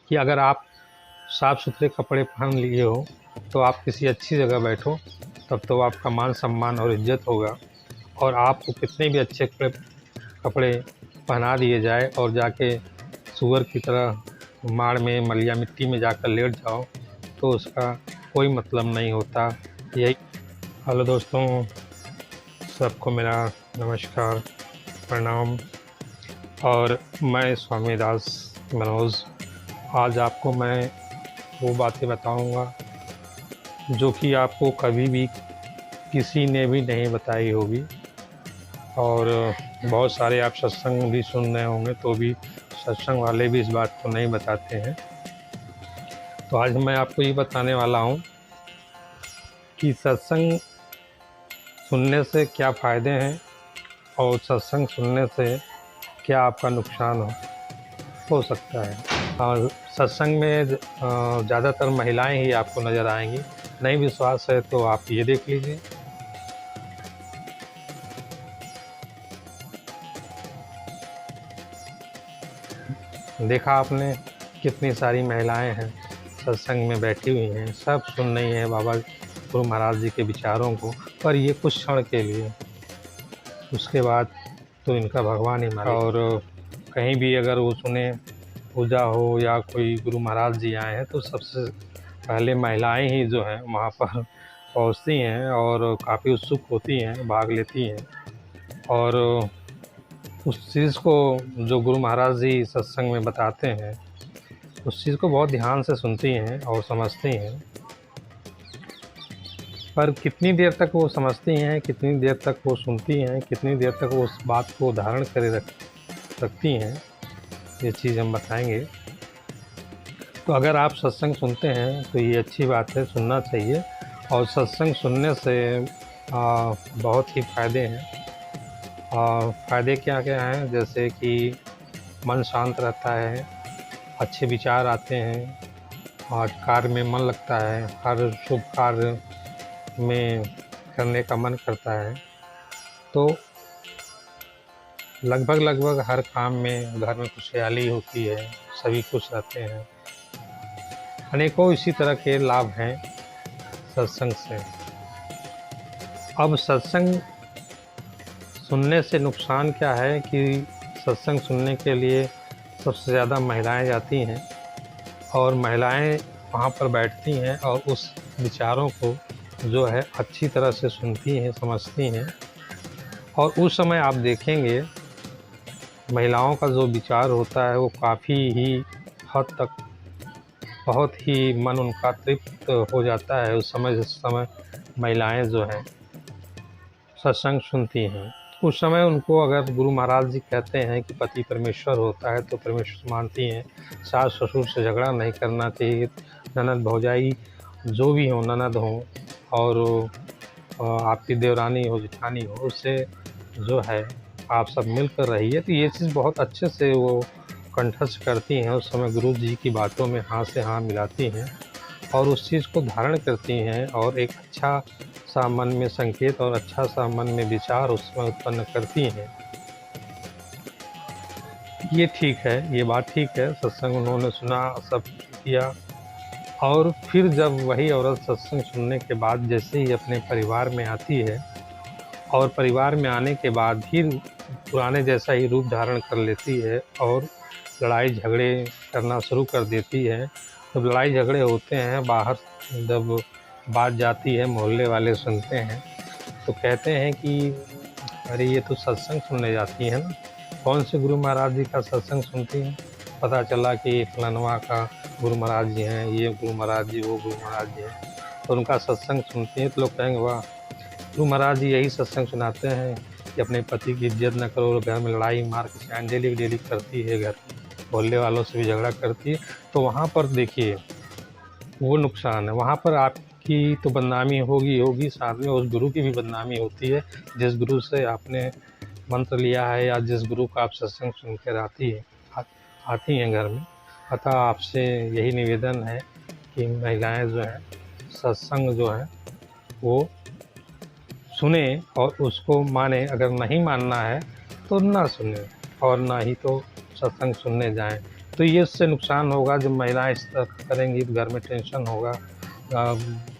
कि अगर आप साफ़ सुथरे कपड़े पहन लिए हो तो आप किसी अच्छी जगह बैठो, तब तो आपका मान सम्मान और इज्जत होगा। और आपको कितने भी अच्छे कपड़े पहना दिए जाए और जाके सूअर की तरह माड़ में मलिया मिट्टी में जाकर लेट जाओ तो उसका कोई मतलब नहीं होता। यही। हेलो दोस्तों, सबको मेरा नमस्कार, प्रणाम। और मैं स्वामी दास मनोज। आज आपको मैं वो बातें बताऊंगा जो कि आपको कभी भी किसी ने भी नहीं बताई होगी। और बहुत सारे आप सत्संग भी सुन रहे होंगे तो भी सत्संग वाले भी इस बात को नहीं बताते हैं। तो आज मैं आपको ये बताने वाला हूँ कि सत्संग सुनने से क्या फ़ायदे हैं और सत्संग सुनने से क्या आपका नुकसान हो सकता है। और सत्संग में ज़्यादातर महिलाएं ही आपको नज़र आएंगी। नहीं विश्वास है तो आप ये देख लीजिए। देखा आपने, कितनी सारी महिलाएं हैं सत्संग में बैठी हुई हैं, सब सुन रही हैं बाबा गुरु महाराज जी के विचारों को, पर ये कुछ क्षण के लिए, उसके बाद तो इनका भगवान ही मारे। और कहीं भी अगर वो सुने, पूजा हो या कोई गुरु महाराज जी आए हैं तो सबसे पहले महिलाएं ही जो हैं वहाँ पर पहुँचती हैं और काफ़ी उत्सुक होती हैं, भाग लेती हैं। और उस चीज़ को जो गुरु महाराज जी सत्संग में बताते हैं उस चीज़ को बहुत ध्यान से सुनती हैं और समझती हैं। पर कितनी देर तक वो समझती हैं, कितनी देर तक वो सुनती हैं, कितनी देर तक वो उस बात को धारण करे रखती हैं, ये चीज़ हम बताएंगे। तो अगर आप सत्संग सुनते हैं तो ये अच्छी बात है, सुनना चाहिए। और सत्संग सुनने से बहुत ही फ़ायदे हैं। फ़ायदे क्या क्या हैं, जैसे कि मन शांत रहता है, अच्छे विचार आते हैं और कार्य में मन लगता है, हर शुभ कार्य में करने का मन करता है। तो लगभग हर काम में घर में खुशहाली होती है, सभी खुश रहते हैं। अनेकों इसी तरह के लाभ हैं सत्संग से। अब सत्संग सुनने से नुकसान क्या है कि सत्संग सुनने के लिए सबसे ज़्यादा महिलाएं जाती हैं और महिलाएं वहाँ पर बैठती हैं और उस विचारों को जो है अच्छी तरह से सुनती हैं, समझती हैं। और उस समय आप देखेंगे महिलाओं का जो विचार होता है वो काफ़ी ही हद तक, बहुत ही मन उनका तृप्त हो जाता है उस समय, जिस समय महिलाएं जो हैं सत्संग सुनती हैं। उस समय उनको अगर गुरु महाराज जी कहते हैं कि पति परमेश्वर होता है तो परमेश्वर मानती हैं। सास ससुर से झगड़ा नहीं करना चाहिए, ननद भौजाई जो भी हो, ननद हो और आपकी देवरानी हो, जिठानी हो, उससे जो है आप सब मिलकर रहिए। तो ये चीज़ बहुत अच्छे से वो कंठस्थ करती हैं। उस समय गुरु जी की बातों में हाँ से हाँ मिलाती हैं और उस चीज़ को धारण करती हैं और एक अच्छा सा मन में संकेत और अच्छा सा मन में विचार उसमें उत्पन्न करती हैं। ये ठीक है, ये बात ठीक है। सत्संग उन्होंने सुना, सब किया, और फिर जब वही औरत सत्संग सुनने के बाद जैसे ही अपने परिवार में आती है और परिवार में आने के बाद फिर पुराने जैसा ही रूप धारण कर लेती है और लड़ाई झगड़े करना शुरू कर देती है। जब लड़ाई झगड़े होते हैं, बाहर जब बात जाती है, मोहल्ले वाले सुनते हैं तो कहते हैं कि अरे ये तो सत्संग सुनने जाती है ना, कौन से गुरु महाराज जी का सत्संग सुनती हैं। पता चला कि फलानवा का गुरु महाराज जी हैं, ये गुरु महाराज जी, वो गुरु महाराज जी हैं, तो उनका सत्संग सुनती हैं। तो लोग कहेंगे वाह, गुरु महाराज जी यही सत्संग सुनाते हैं कि अपने पति की इज्जत न करो और घर में लड़ाई मार के चाहे डेली करती है, घर मोहल्ले वालों से भी झगड़ा करती है। तो वहाँ पर देखिए वो नुकसान है, वहाँ पर आपकी तो बदनामी होगी, साथ में उस गुरु की भी बदनामी होती है जिस गुरु से आपने मंत्र लिया है या जिस गुरु का आप सत्संग सुन कर आती हैं घर में। अतः आपसे यही निवेदन है कि महिलाएं जो हैं सत्संग जो है वो सुने और उसको माने। अगर नहीं मानना है तो ना सुने और ना ही तो सत्संग सुनने जाएं। तो ये इससे नुकसान होगा। जब महिलाएं इस तरह करेंगी तो घर में टेंशन होगा,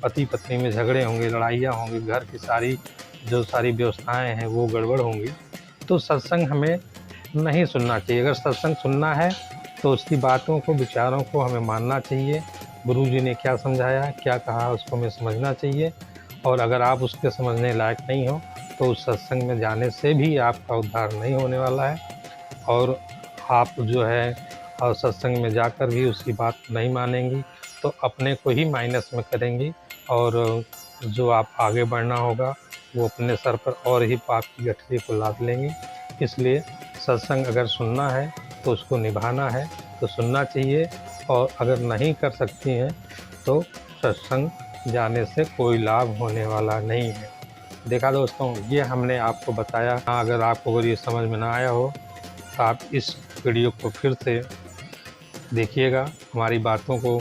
पति पत्नी में झगड़े होंगे, लड़ाइयाँ होंगी, घर की सारी व्यवस्थाएं हैं वो गड़बड़ होंगी। तो सत्संग हमें नहीं सुनना चाहिए। अगर सत्संग सुनना है तो उसकी बातों को, विचारों को हमें मानना चाहिए। गुरु जी ने क्या समझाया, क्या कहा, उसको हमें समझना चाहिए। और अगर आप उसके समझने लायक नहीं हो तो उस सत्संग में जाने से भी आपका उद्धार नहीं होने वाला है। और आप जो है और सत्संग में जाकर भी उसकी बात नहीं मानेंगी तो अपने को ही माइनस में करेंगी, और जो आप आगे बढ़ना होगा वो अपने सर पर और ही पाप की गठरी को लाद लेंगी। इसलिए सत्संग अगर सुनना है तो उसको निभाना है तो सुनना चाहिए, और अगर नहीं कर सकती हैं तो सत्संग जाने से कोई लाभ होने वाला नहीं है। देखा दोस्तों, ये हमने आपको बताया। अगर आपको ये समझ में ना आया हो तो आप इस वीडियो को फिर से देखिएगा। हमारी बातों को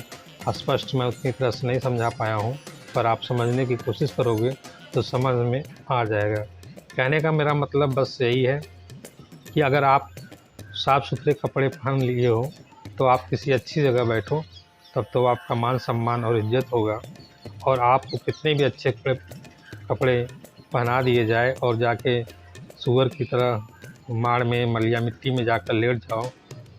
स्पष्ट मैं उतनी तरह से नहीं समझा पाया हूँ, पर आप समझने की कोशिश करोगे तो समझ में आ जाएगा। कहने का मेरा मतलब बस यही है कि अगर आप साफ़ सुथरे कपड़े पहन लिए हो तो आप किसी अच्छी जगह बैठो, तब तो आपका मान सम्मान और इज्जत होगा। और आपको कितने भी अच्छे कपड़े पहना दिए जाए और जाके सूअर की तरह माड़ में, मलिया मिट्टी में जाकर लेट जाओ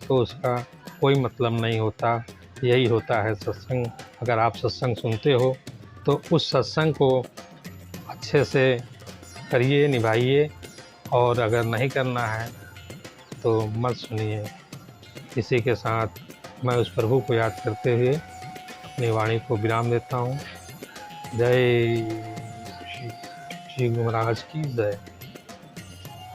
तो उसका कोई मतलब नहीं होता। यही होता है सत्संग। अगर आप सत्संग सुनते हो तो उस सत्संग को अच्छे से करिए, निभाइए, और अगर नहीं करना है तो मत सुनिए। इसी के साथ मैं उस प्रभु को याद करते हुए अपनी वाणी को विराम देता हूँ। जय श्री गुरु महाराज की जय।